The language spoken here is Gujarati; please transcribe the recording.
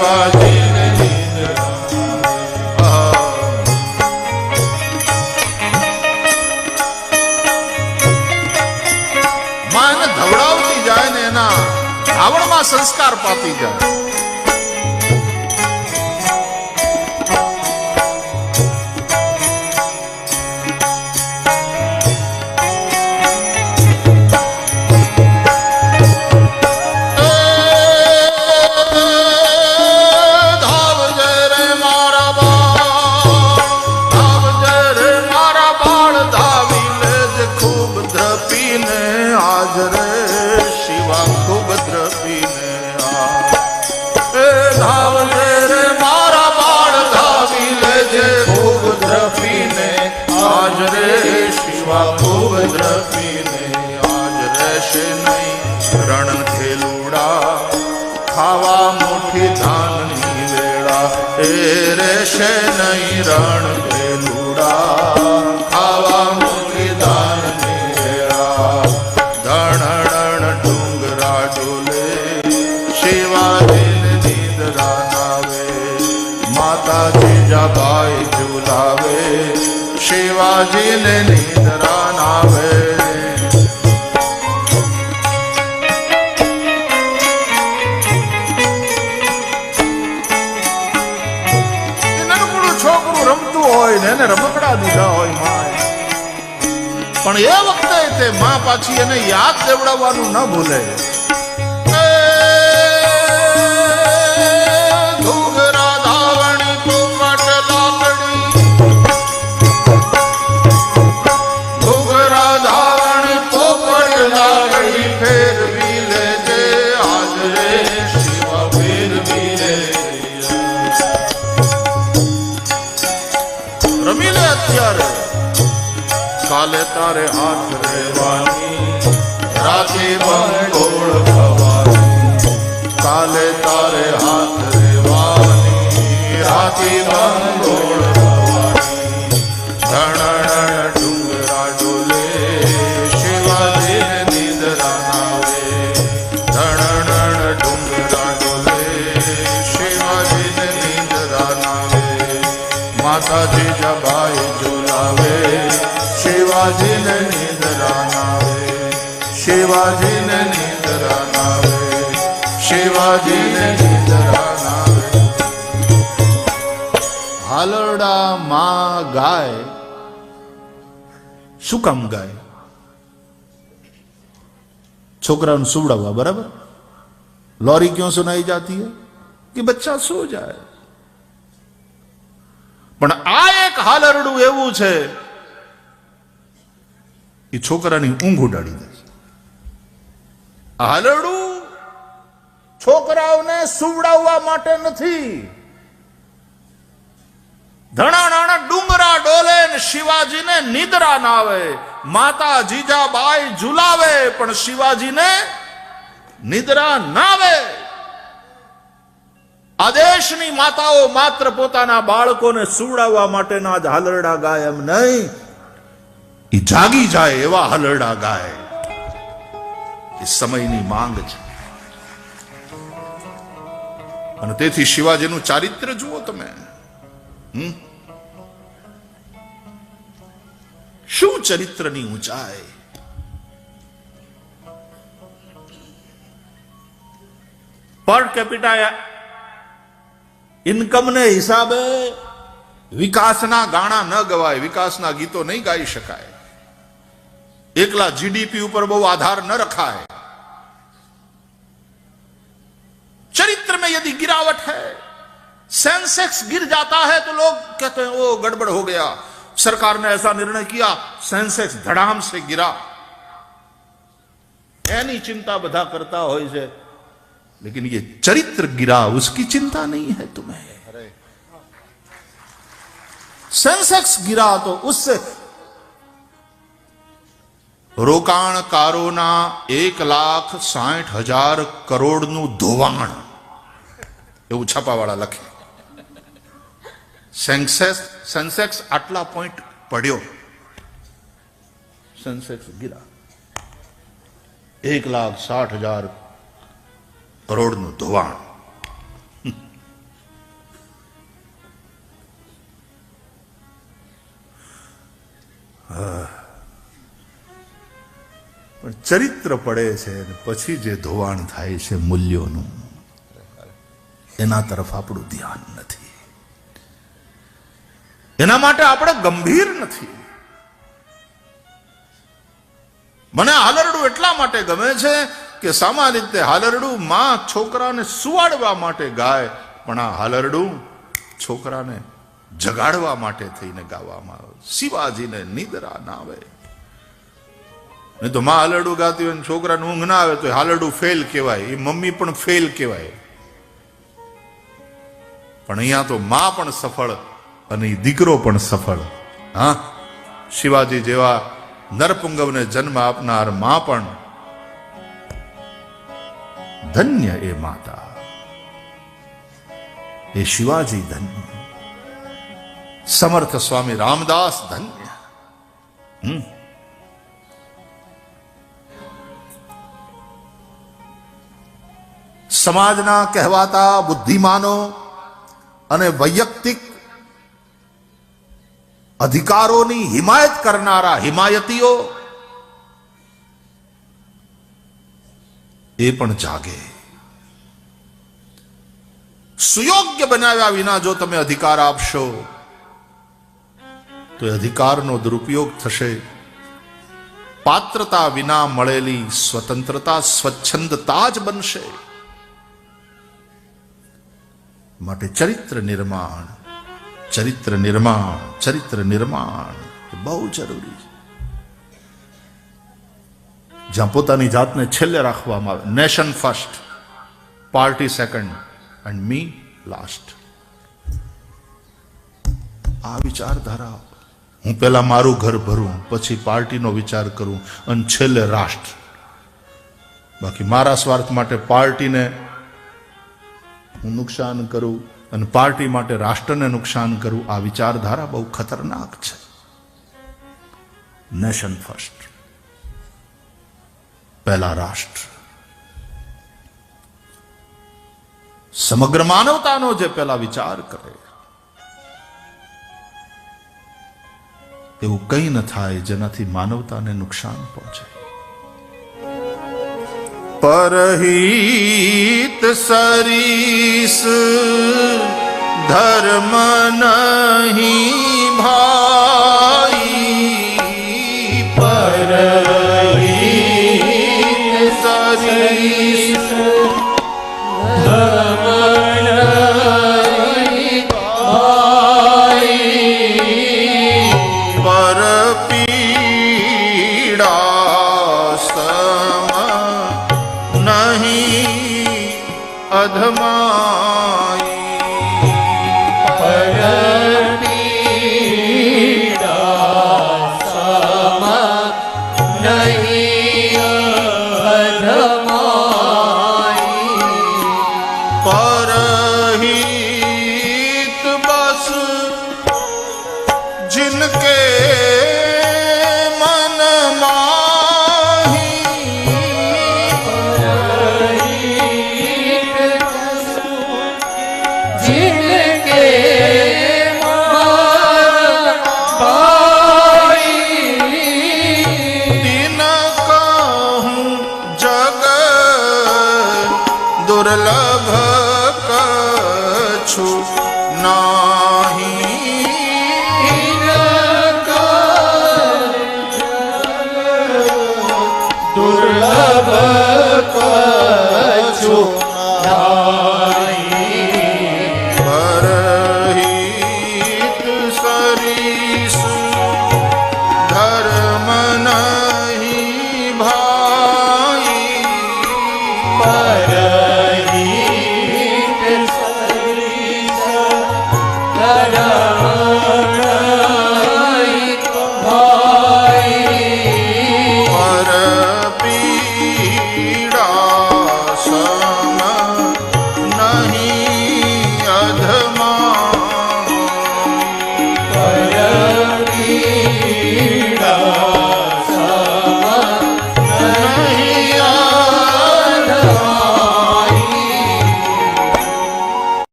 શિવાજીને નિંદ્રા માં એને ધવડાવતી જાય ને એના ધાવણમાં સંસ્કાર પાતી જાય. ખૂબ દ્રપીને આજ રહેશે નહીં રણ ખેલુડા ખાવા મુઠ્ઠી ધાનની વેળા એ રહેશે નહીં રણ ખેલુડા ખાવા મુઠ્ઠી ધાનની વેળા. ધણણ ડુંગરા ડોલે શિવાજીને નિંદ્રા નાવે માતા જીજાબાઈ ઝુલાવે શિવાજીને નિંદ્રા નાવે. નાનકડું છોકરું રમતું હોય ને એને રમકડા દીધા હોય માએ, પણ એ વખતે તે માં પાછી એને યાદ દેવડાવવાનું ન ભૂલે. કાલે તારે હાથ રહેવાની રાતે બંગોળ ભવાની કાલે તારે હાથ રહેવાની રાતે બંગોળ ભવાની. ધણણ ડુંગરા ડોલે શિવાજીને નિંદ્રા નાવે ધણણ ડુંગરા ડોલે શિવાજીને નિંદ્રા નાવે માતા જીજાબાઈ ઝુલાવે શિવાજીને નિંદ્રા નાવે શિવાજીને નિંદ્રા નાવે શિવાજીને નિંદ્રા નાવે. હાલરડા માં ગાય શું કામ ગાય? છોકરાને સુવડાવવા, બરાબર. लोरी क्यों सुनाई जाती है कि बच्चा सो जाए. પણ આ એક હાલરડું એવું છે એ છોકરાની ઊંઘ ઉડાડી દે છે. હાલરડું છોકરાઓને સુવડાવવા માટે નથી. ધણા નાના ડુંગરા ડોલે ને શિવાજીને નિદ્રા ના આવે. માતા જીજાબાઈ ઝુલાવે પણ શિવાજીને નિદ્રા ના આવે. આદેશની માતાઓ માત્ર પોતાના બાળકોને સુવડાવવા માટેના જ હાલરડા ગાય એમ નહીં, એ જાગી જાય એવા હાલરડા ગાય. એ સમયની માંગ છે. અને તેથી શિવાજીનું ચારિત્ર જુઓ તમે. શું ચરિત્રની ઊંચાઈ. પર કેપિટા ઇન્કમ ને હિસાબે વિકાસના ગાણા ન ગવાય, વિકાસના ગીતો નહીં ગાઈ શકાય. એકલા જીડીપી ઉપર બહુ આધાર ન રખાય. चरित्र में यदि गिरावट है, सेंसेक्स गिर जाता है तो लोग कहते हैं वो गड़बड़ हो गया, सरकार ने ऐसा निर्णय किया, सेंसेक्स धड़ाम से गिरा. एनी चिंता बधा करता હોય છે, लेकिन ये चरित्र गिरा उसकी चिंता नहीं है तुम्हें. सेंसेक्स गिरा तो उससे રોકાણકારોના 1,60,000 કરોડનું ધોવાણ, એવું છાપાવાળા લખે. સેન્સેક્સ આટલા પોઈન્ટ પડ્યો, સેન્સેક્સ ગિરા 1,60,000 કરોડનું ધોવાણ. પણ ચરિત્ર પડે છે અને પછી જે ધોવાણ થાય છે મૂલ્યોનું, એના તરફ આપણું ધ્યાન નથી. એના માટે આપણે ગંભીર નથી. મને હાલરડું એટલા માટે ગમે છે કે સામાન્ય રીતે હાલરડું માં છોકરાને સુવાડવા માટે ગાય, પણ આ હાલરડું છોકરાને જગાડવા માટે થઈને ગાવામાં આવે. શિવાજીને નિદ્રા ના આવે. નહીં તો માં હાલરડું ગાતી હોય છોકરાને ઊંઘ ના આવે તો હાલરડું ફેલ કહેવાય, એ મમ્મી પણ ફેલ કહેવાય. પણ અહીંયા તો માં પણ સફળ અને દીકરો પણ સફળ. હા, શિવાજી જેવા નરપુંગવને જન્મ આપનાર માં પણ ધન્ય. એ માતા, એ શિવાજી ધન્ય, સમર્થ સ્વામી રામદાસ ધન્ય. સમાજના કહેવાતા બુદ્ધિમાનો અને વૈયક્તિક અધિકારોની હિમાયત કરનારા હિમાયતીઓ એ પણ જાગે. સુયોગ્ય બનાવ્યા વિના જો તમે અધિકાર આપશો તો એ અધિકારનો દુરુપયોગ થશે. પાત્રતા વિના મળેલી સ્વતંત્રતા સ્વચ્છંદતા જ બનશે. માટે ચરિત્ર નિર્માણ, ચરિત્ર નિર્માણ, ચરિત્ર નિર્માણ બહુ જરૂરી છે. જ્યાં પોતાની જાતને છેલ્લે રાખવામાં આવે, nation first, party second and me last. આ વિચારધારા, હું પેલા મારું ઘર ભરું, પછી પાર્ટીનો વિચાર કરું અને છેલ્લે રાષ્ટ્ર. બાકી મારા સ્વાર્થ માટે પાર્ટીને હું નુકસાન કરું અને પાર્ટી માટે રાષ્ટ્રને નુકસાન કરું, આ વિચારધારા બહુ ખતરનાક છે. નેશન ફર્સ્ટ, પહેલા રાષ્ટ્ર. સમગ્ર માનવતાનો જે પહેલા વિચાર કરે, એવું કંઈ ન થાય જેનાથી માનવતાને નુકસાન પહોંચે. પરહિત સરીસ ધર્મ નહીં ભાઈ, પરહિત સરીસ ધર્મ નહીં ભાઈ, પર અધમાઈ, પરપીડા સમ નહીં અધમાઈ, પરહિત બસ जिनके मन दुर्लभ कछु ना